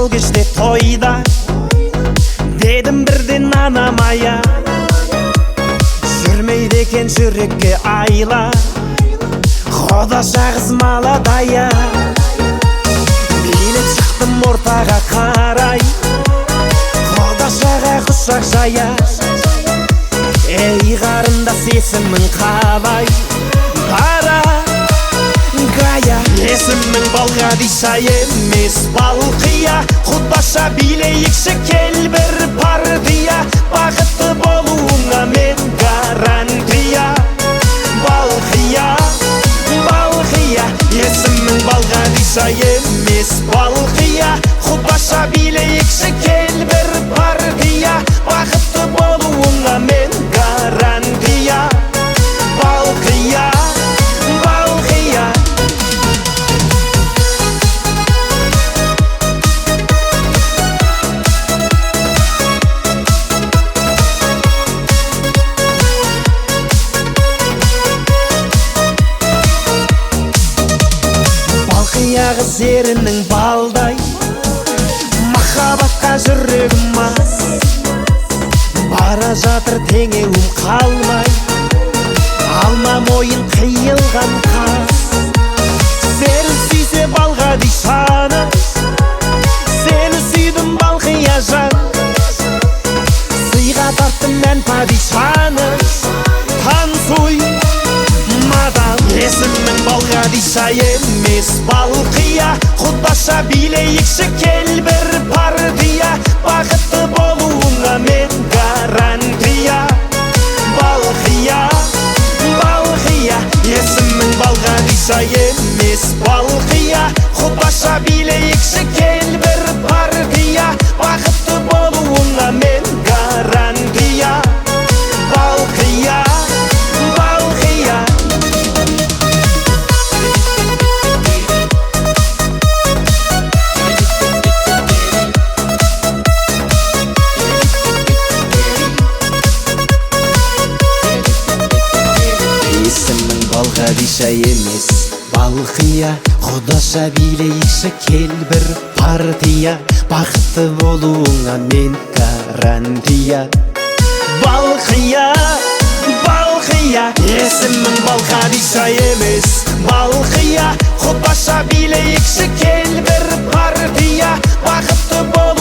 сол кеште тойда дедім бірден анамая, жүрмейді екен жүрекке айла, Құдаша қыз маладая. Билеп шықтым ортаға қарай, Құдашаға құшақ жая. Ей қарындас, есімің қалай? Бара Гая. Есімің Балғадиша емес Балқия. Құдаша билейікші кел бір партия, бақытты болуыңа мен гарантия. Балқия, Балқия. Есімің Балғадиша емес Балқия. Құдаша билейікші кел бір партия, бақытты болуыңа мен гарантия. Балқия, Балқия. Балқия қыз ерінің балдай, махаббатқа жүрегім мас. Бара жатыр теңеуім қалмай, алма мойын қиылған қас. Сені сүйсе Балғадишаны, сені сүйдім Балқия жан. Сыйға тарттым мен падишаны, танцуй мадам. Есімің Балғадиша емес Балқия. Құдаша билейікші кел бір партия, бақытты болуыңа мен гарантия. Балқия, Балқия. Есімің Балғадиша емес Балқия. Құдаша билейікші кел бір партия, бақытты болуыңа мен гарантия. Балқия, Балқия. Есімің Балғадиша емес Балқия. Құдаша билейікші кел бір партия, бақытты болуыңа мен гарантия. Балқия, Балқия. Есімің Балғадиша емес Балқия. Құдаша билейікші кел бір партия, бақытты болуыңа